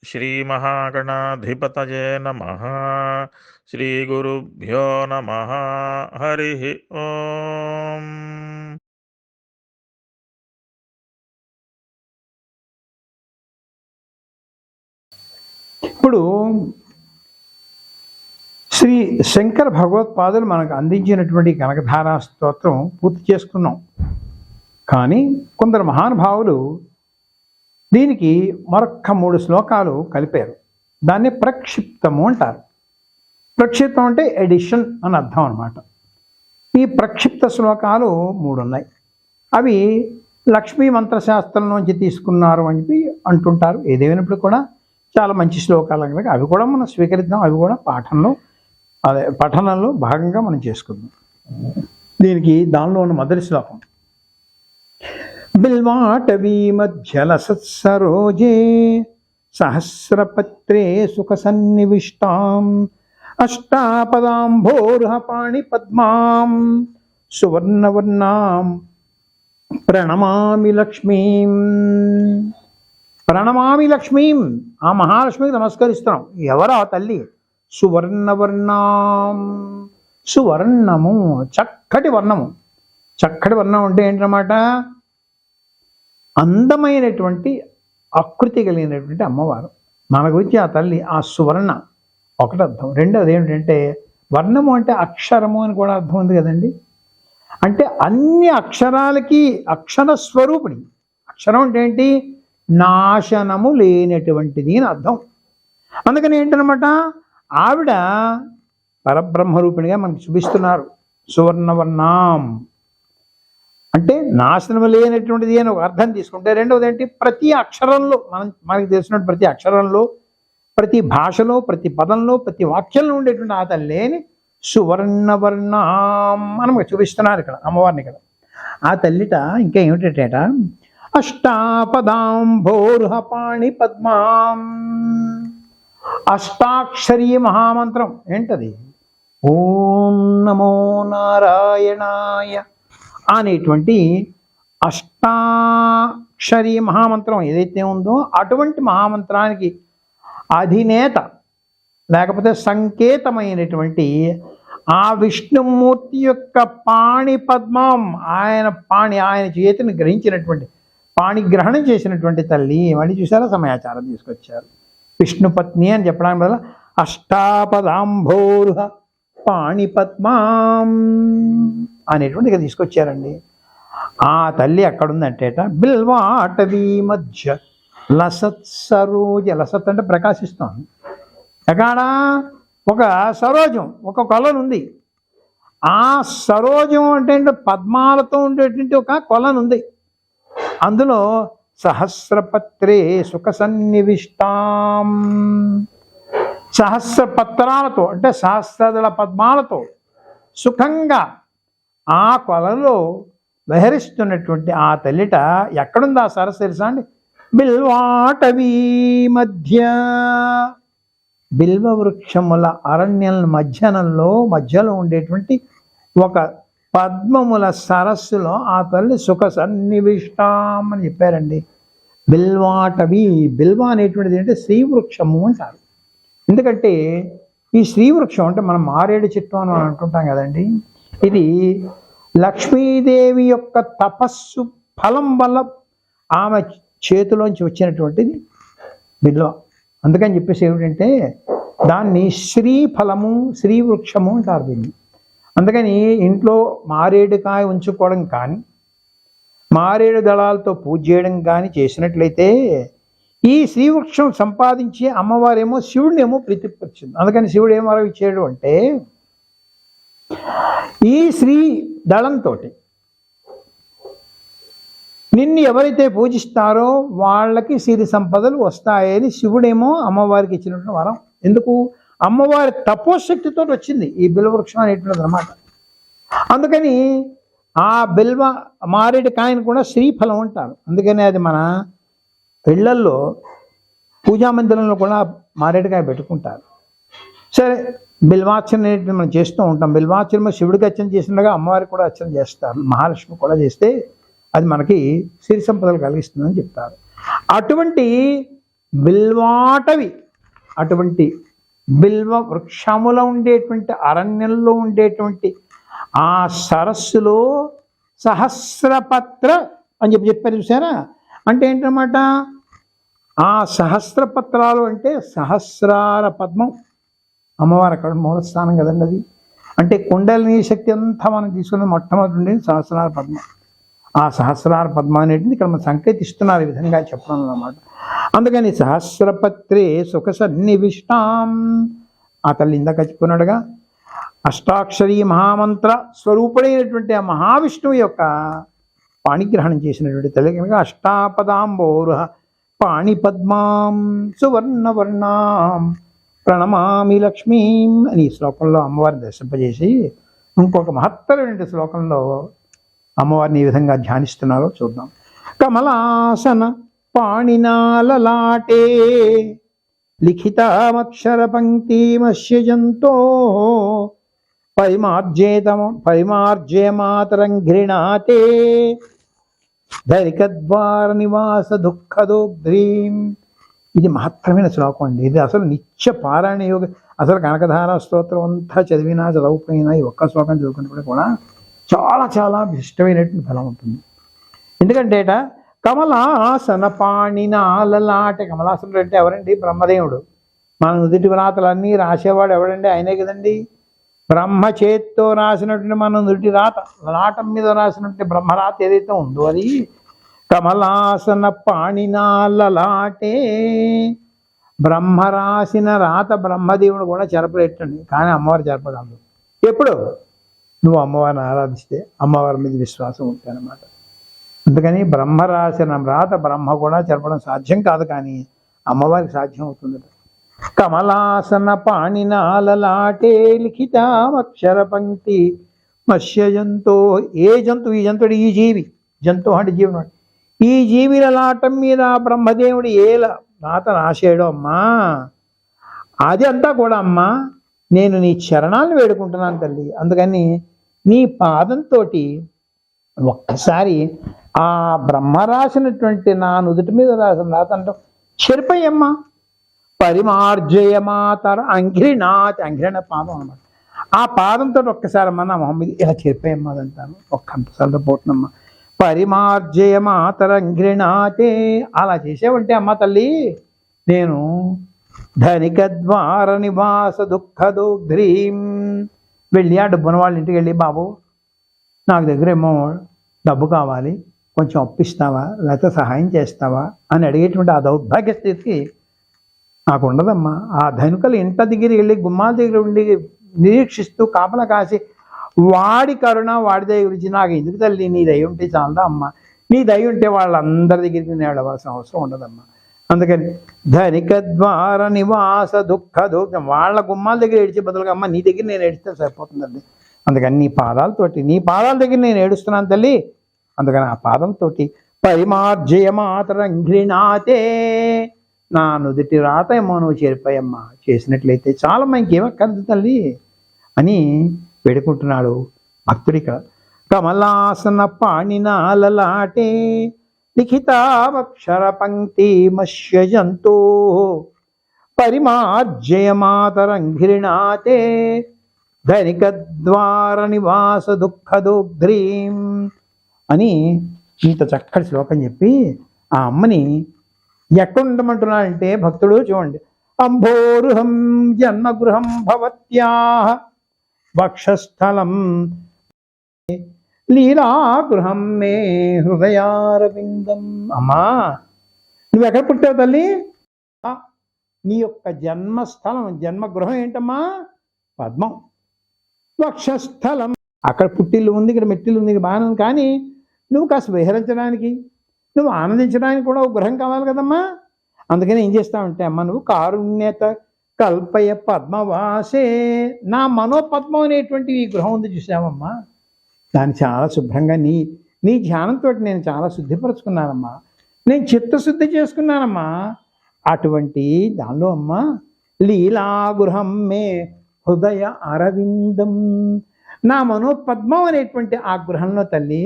శ్రీమహాగణాధిపతయే నమః. శ్రీగురుభ్యో నమః. హరి ఓం. ఇప్పుడు శ్రీ శంకర భగవత్పాదులు మనకు అందించినటువంటి కనకధారా స్తోత్రం పూర్తి చేసుకున్నాం. కానీ కొందరు మహానుభావులు దీనికి మరొక్క 3 శ్లోకాలు కలిపారు. దాన్ని ప్రక్షిప్తము అంటారు. ప్రక్షిప్తం అంటే ఎడిషన్ అని అర్థం అన్నమాట. ఈ ప్రక్షిప్త శ్లోకాలు 3 ఉన్నాయి. అవి లక్ష్మీ మంత్రశాస్త్రం నుంచి తీసుకున్నారు అని చెప్పి అంటుంటారు. ఏదేమైనప్పుడు కూడా చాలా మంచి శ్లోకాలు కనుక అవి కూడా మనం స్వీకరిద్దాం. అవి కూడా పఠనంలో భాగంగా మనం చేసుకుందాం. దానిలో ఉన్న మొదటి శ్లోకం, బిల్వాటవీ మధ్యల సత్సరోజే సహస్రపత్రే సుఖ సన్నివిష్టాం అష్టాపదాంభోర్హ పాణి పద్మాం సువర్ణవర్ణాం ప్రణమామి లక్ష్మీం. ప్రణమామి లక్ష్మీం, ఆ మహాలక్ష్మికి నమస్కరిస్తున్నాం. ఎవరా తల్లి? సువర్ణవర్ణాం, సువర్ణము, చక్కటి వర్ణము. చక్కటి వర్ణం అంటే ఏంటన్నమాట? అందమైనటువంటి ఆకృతి కలిగినటువంటి అమ్మవారు. మన గురించి ఆ తల్లి ఆ సువర్ణ ఒకటి అర్థం. రెండవది ఏమిటంటే వర్ణము అంటే అక్షరము అని కూడా అర్థం ఉంది కదండి. అంటే అన్ని అక్షరాలకి అక్షర స్వరూపిణి. అక్షరం అంటే ఏంటి? నాశనము లేనటువంటిది అని అర్థం. అందుకని ఏంటనమాట, ఆవిడ పరబ్రహ్మరూపిణిగా మనకు చూపిస్తున్నారు. సువర్ణవర్ణాం అంటే నాశనము లేనటువంటిది అని ఒక అర్థం తీసుకుంటే, రెండవది ఏంటి? ప్రతి అక్షరంలో మనకి తెలిసినట్టు ప్రతి అక్షరంలో, ప్రతి భాషలో, ప్రతి పదంలో, ప్రతి వాక్యంలో ఉండేటువంటి ఆ తల్లిని సువర్ణవర్ణాం మనం చూపిస్తున్నారు ఇక్కడ అమ్మవారిని. ఇక్కడ ఆ తల్లిట ఇంకా ఏమిటంటేట, అష్టాపదాంభోర్హ పాణి పద్మాం. అష్టాక్షరీ మహామంత్రం ఏంటది? ఓం నమో నారాయణాయ అనేటువంటి అష్టాక్షరీ మహామంత్రం ఏదైతే ఉందో అటువంటి మహామంత్రానికి అధినేత లేకపోతే సంకేతమైనటువంటి ఆ విష్ణుమూర్తి యొక్క పాణి పద్మం, ఆయన చేతిని గ్రహించినటువంటి, పాణిగ్రహణం చేసినటువంటి తల్లి. మళ్ళీ చూసారా సమాచారం తీసుకొచ్చారు. విష్ణుపత్ని అని చెప్పడానికి వల్ల అష్టాపదాంభోర్హ పాణి పద్మాం అనేటువంటి ఇక తీసుకొచ్చారండి. ఆ తల్లి ఎక్కడుందంటేట, బిల్వాటవీ మధ్య లసత్ సరోజ. లసత్ అంటే ప్రకాశిస్తోంది. ఎక్కడ? ఒక సరోజం, ఒక కొలను ఉంది. ఆ సరోజం అంటే పద్మాలతో ఉండేటువంటి ఒక కొలను ఉంది. అందులో సహస్రపత్రే సుఖ సన్నివిష్టాం. సహస్రపత్రాలతో అంటే సహస్రదళ పద్మాలతో సుఖంగా ఆ కొలలో విహరిస్తున్నటువంటి ఆ తల్లిట ఎక్కడుంది ఆ సరస్సు తెలుసా అండి? బిల్వాటవీ మధ్య, బిల్వ వృక్షముల అరణ్యం మధ్యలో ఉండేటువంటి ఒక పద్మముల సరస్సులో ఆ తల్లి సుఖ సన్నివిష్టాం అని చెప్పారండి. బిల్వాటవి, బిల్వ అనేటువంటిది అంటే శ్రీవృక్షము అంటారు. ఎందుకంటే ఈ శ్రీవృక్షం అంటే మనం మారేడు చెట్టు అని అంటుంటాం కదండి. ఇది లక్ష్మీదేవి యొక్క తపస్సు ఫలం వల్ల ఆమె చేతిలోంచి వచ్చినటువంటిది బిల్వ. అందుకని చెప్పేసి ఏమిటంటే దాన్ని శ్రీఫలము, శ్రీవృక్షము అంటారు దీన్ని. అందుకని ఇంట్లో మారేడుకాయ ఉంచుకోవడం కానీ, మారేడు దళాలతో పూజ చేయడం కానీ చేసినట్లయితే ఈ శ్రీవృక్షం సంపాదించి అమ్మవారేమో శివుడినేమో ప్రీతిపరిచింది. అందుకని శివుడు ఏం వరం ఇచ్చాడు అంటే, ఈ శ్రీ దళంతో నిన్ను ఎవరైతే పూజిస్తారో వాళ్ళకి సిరి సంపదలు వస్తాయని శివుడేమో అమ్మవారికి ఇచ్చినటువంటి వరం. ఎందుకు? అమ్మవారి తపోశక్తితో వచ్చింది ఈ బిల్వవృక్షం అనేటువంటిది అనమాట. అందుకని ఆ బిల్వ మారేడు కాయను కూడా శ్రీఫలం అంటారు. అందుకని అది మన ఇళ్లల్లో పూజా మందిరంలో కూడా మారేడుకాయ పెట్టుకుంటారు. సరే, బిల్వార్చన అనేది మనం చేస్తూ ఉంటాం. బిల్వార్చన శివుడికి అర్చన చేసినగా అమ్మవారికి కూడా అర్చన చేస్తారు. మహాలక్ష్మి కూడా చేస్తే అది మనకి సిరి సంపదలు కలిగిస్తుందని చెప్తారు. అటువంటి బిల్వాటవి అటువంటి బిల్వ వృక్షములో ఉండేటువంటి అరణ్యంలో ఉండేటువంటి ఆ సరస్సులో సహస్రపత్ర అని చెప్పారు చూసారా. అంటే ఏంటన్నమాట, ఆ సహస్రపత్రాలు అంటే సహస్రార పద్మం. అమ్మవారు అక్కడ మూలస్థానం కదండి అది. అంటే కుండలిని శక్తి అంతా మనం తీసుకున్నది మొట్టమొదటి ఉండేది సహస్రార పద్మం. ఆ సహస్రార పద్మం అనేటిది ఇక్కడ మనం సంకేతిస్తున్నారు ఈ విధంగా చెప్పడం అన్నమాట. అందుకని సహస్రపత్రే సుఖ సన్నివిష్టాం, ఆ తల్లి ఇందాక చెప్పుకున్నాడుగా అష్టాక్షరీ మహామంత్ర స్వరూపుడైనటువంటి ఆ మహావిష్ణువు యొక్క పాణిగ్రహణం చేసినటువంటి తల్లి కనుక అష్టాపదాంబోరు పాణిపద్మాం సువర్ణవర్ణాం ప్రణమామి లక్ష్మీం అని ఈ శ్లోకంలో అమ్మవారిని దర్శింపజేసి ఇంకొక మహత్తరమైన శ్లోకంలో అమ్మవారిని ఈ విధంగా ధ్యానిస్తున్నారో చూద్దాం. కమలాసన పాణినాలలాటే లిఖితామక్షర పంక్తిమస్యజంతో పరిమార్జేమాతరం ఘృణాతే ధరికద్వార నివాస దుఃఖదోగ్ధ్రీం. ఇది మహత్తరమైన శ్లోకం అండి. ఇది అసలు నిత్య పారాయణ యోగ, అసలు కనకధార స్తోత్రం అంతా చదివినా చదవకపోయినా ఈ ఒక్క శ్లోకం చదువుకున్నప్పుడు కూడా చాలా చాలా ఇష్టమైనటువంటి ఫలం ఉంటుంది. ఎందుకంటే కమలాసన పాణినాలలాటే, కమలాసనుడు అంటే ఎవరండి? బ్రహ్మదేవుడు. మన నుదుటి వ్రాతలన్నీ రాసేవాడు ఎవడండి? ఆయనే కదండి. బ్రహ్మ చేత్తో రాసినటువంటి మన నుదుటి రాత, లాటం మీద రాసినటువంటి బ్రహ్మరాత ఏదైతే ఉందో అది కమలాసన పాణినాలలాటే. బ్రహ్మ రాసిన రాత బ్రహ్మదేవుడు కూడా చెరపలేటండి, కానీ అమ్మవారు చెరపగలదు. ఎప్పుడు? నువ్వు అమ్మవారిని ఆరాధిస్తే, అమ్మవారి మీద విశ్వాసం ఉంటాయన్నమాట. అందుకని బ్రహ్మ రాసిన రాత బ్రహ్మ కూడా చెరపడం సాధ్యం కాదు, కానీ అమ్మవారికి సాధ్యం అవుతుంది. కమలాసన పాణినాలలాటే లిఖితామక్షర పంక్తి మత్స్య జంతో. ఏ జంతువు? ఈ జంతువుడు ఈ జీవి. జంతువు అంటే జీవనం. ఈ జీవిల లాటం మీద బ్రహ్మదేవుడు ఏ రాత రాశాడో అమ్మా, అది అంతా కూడా అమ్మా నేను నీ చరణాలను వేడుకుంటున్నాను తల్లి. అందుకని నీ పాదంతో ఒక్కసారి ఆ బ్రహ్మ రాసినటువంటి నా నుదుటి మీద రాసిన రాత అంటే చెరిపోయమ్మా. పరిమార్జయమాతర అంఘ్రినాథ్, అంఘ్రిణ పాదం అనమాట. ఆ పాదంతో ఒక్కసారి అమ్మ నా మొహం మీద ఇలా చెరిపోయమ్మా అదంటాను. ఒక్కంతసార్లు పోతుందమ్మా. పరిమార్జయమాతర అంఘ్రినాథే. అలా చేసేవంటే అమ్మ తల్లి నేను ధనిక ద్వార నివాస దుఃఖదోగ్ధ్రీం. వెళ్ళి ఆ డబ్బున వాళ్ళ ఇంటికి వెళ్ళి, బాబు నాకు దగ్గర ఏమో డబ్బు కావాలి, కొంచెం అప్పిస్తావా లేకపోతే సహాయం చేస్తావా అని అడిగేటువంటి ఆ దౌర్భాగ్య స్థితికి నాకు ఉండదమ్మా. ఆ ధనికులు ఇంట దగ్గర వెళ్ళి గుమ్మాల దగ్గర ఉండి నిరీక్షిస్తూ కాపలా కాసి వాడి కరుణ వాడి దయ గురించి నాకు ఎందుకు తల్లి, నీ దయ ఉంటే చాలదా అమ్మా. నీ దయ ఉంటే వాళ్ళందరి దగ్గరికి నేను వెళ్ళవలసిన అవసరం ఉండదమ్మా. అందుకని ధనిక ద్వార నివాస దుఃఖం, వాళ్ళ గుమ్మాల దగ్గర ఏడిచే బదులుగా అమ్మ నీ దగ్గర నేను ఏడిస్తే సరిపోతుందండి. అందుకని నీ పాదాలతోటి, నీ పాదాల దగ్గర నేను ఏడుస్తున్నాను తల్లి. అందుకని ఆ పాదంతో పరిమార్జయమాతరం ఘృణాతే, నా నుదుటి రాత ఏమో నువ్వు చేరిపోయమ్మా, చేసినట్లయితే చాలమ్మా, ఇంకేమక్కర్దు తల్లి అని వేడుకుంటున్నాడు భక్తుడిక. కమలాసన పాణినాలలాటే లిఖితావక్షర పంక్తి మత్స్య జంతో పరిమార్జయమాతరం ఘృణాతే ధనిక ద్వార నివాస దుఃఖదోగ్ధ్రీం అని ఇంత చక్కటి శ్లోకం చెప్పి ఆ అమ్మని ఎక్కడ ఉండమంటున్నాడంటే భక్తుడు చూడండి. అంభోరుహం జన్మగృహం భవత్యాః వక్షస్థలం లీలాగృహం మే హృదయారవిందం. అమ్మా నువ్వు ఎక్కడ పుట్టావు తల్లి? నీ యొక్క జన్మస్థలం, జన్మగృహం ఏంటమ్మా? పద్మం. వక్షస్థలం, అక్కడ పుట్టిల్లు ఉంది, ఇక్కడ మెట్టిల్లు ఉంది, బాగానే ఉంది, కానీ నువ్వు కాస్త విహరించడానికి, నువ్వు ఆనందించడానికి కూడా ఒక గృహం కావాలి కదమ్మా. అందుకని ఏం చేస్తావంటే అమ్మ నువ్వు కారుణ్యత కల్పయ పద్మవాసే, నా మనోపద్మం అనేటువంటి ఈ గృహం ఉంది చూసావమ్మా, దాన్ని చాలా శుభ్రంగా నీ ధ్యానంతో నేను చాలా శుద్ధిపరుచుకున్నానమ్మా, నేను చిత్తశుద్ధి చేసుకున్నానమ్మా. అటువంటి దానిలో అమ్మ లీలాగృహం మే హృదయ అరవిందం, నా మనోపద్మం అనేటువంటి ఆ గృహంలో తల్లి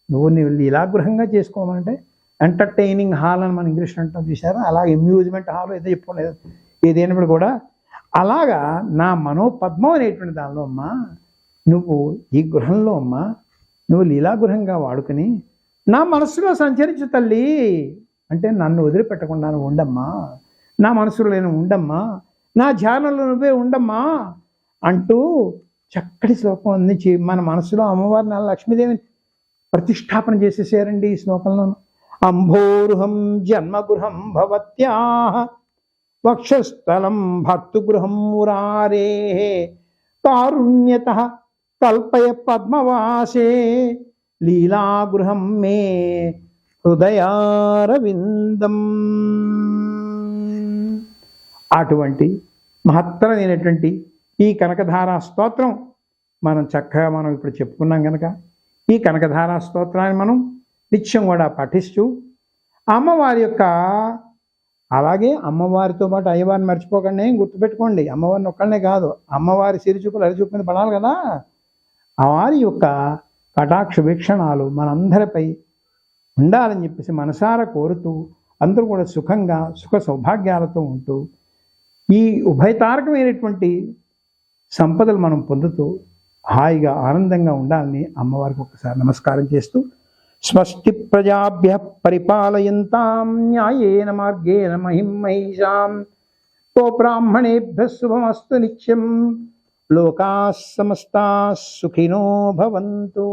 నువ్వు లీలాగృహంగా చేసుకోమంటే ఎంటర్టైనింగ్ హాల్ అని మన ఇంగ్లీష్ అంటాం చూసారా, అలాగే అమ్యూజ్మెంట్ హాల్ ఏదో చెప్పుకోలేదు, ఏదైనప్పుడు కూడా అలాగా నా మనోపద్మం అనేటువంటి దానిలో అమ్మా నువ్వు ఈ గృహంలో అమ్మా నువ్వు లీలాగృహంగా వాడుకుని నా మనసులో సంచరించు తల్లి, అంటే నన్ను వదిలిపెట్టకుండా నువ్వు ఉండమ్మా, నా మనసులో నేను ఉండమ్మా, నా ధ్యానంలో నువ్వే ఉండమ్మా అంటూ చక్కటి శ్లోకం అందించి మన మనసులో అమ్మవారిని లక్ష్మీదేవిని ప్రతిష్టాపన చేసేసారండి ఈ శ్లోకంలో. అంభోరుహం జన్మగృహం భవత్యాః వక్షస్థలం భర్తృగృహం మురారే కారుణ్యతః కల్పయ పద్మవాసే లీలాగృహం మే హృదయారవిందం. అటువంటి మహత్తరమైనటువంటి ఈ కనకధారా స్తోత్రం మనం చక్కగా ఇప్పుడు చెప్పుకున్నాం కనుక ఈ కనకధారా స్తోత్రాన్ని మనం నిత్యం కూడా పఠిస్తూ అమ్మవారి యొక్క, అలాగే అమ్మవారితో పాటు అయ్యవారిని మర్చిపోకండి, గుర్తుపెట్టుకోండి, అమ్మవారిని ఒక్కళ్ళనే కాదు, అమ్మవారి సిరిచూపులు అరిచూపు మీద పడాలి కదా, ఆ వారి యొక్క కటాక్ష వీక్షణాలు మనందరిపై ఉండాలని చెప్పేసి మనసారా కోరుతూ అందరూ కూడా సుఖంగా సుఖ సౌభాగ్యాలతో ఉంటూ ఈ ఉభయతారకమైనటువంటి సంపదలు మనం పొందుతూ హాయిగా ఆనందంగా ఉండాలని అమ్మవారికి ఒకసారి నమస్కారం చేస్తూ స్వస్తి ప్రజాభ్య పరిపాలయంతాం న్యాయేన మార్గేణ మహిం మహిషాం గో బ్రాహ్మణేభ్య శుభమస్తు నిత్యం లోకాః సమస్తాః సుఖినో భవంతు.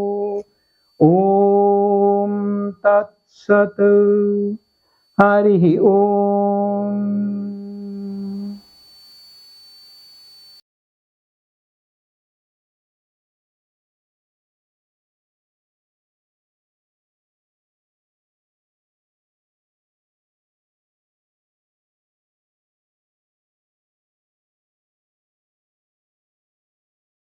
ఓం తత్సత్. హరి ఓం.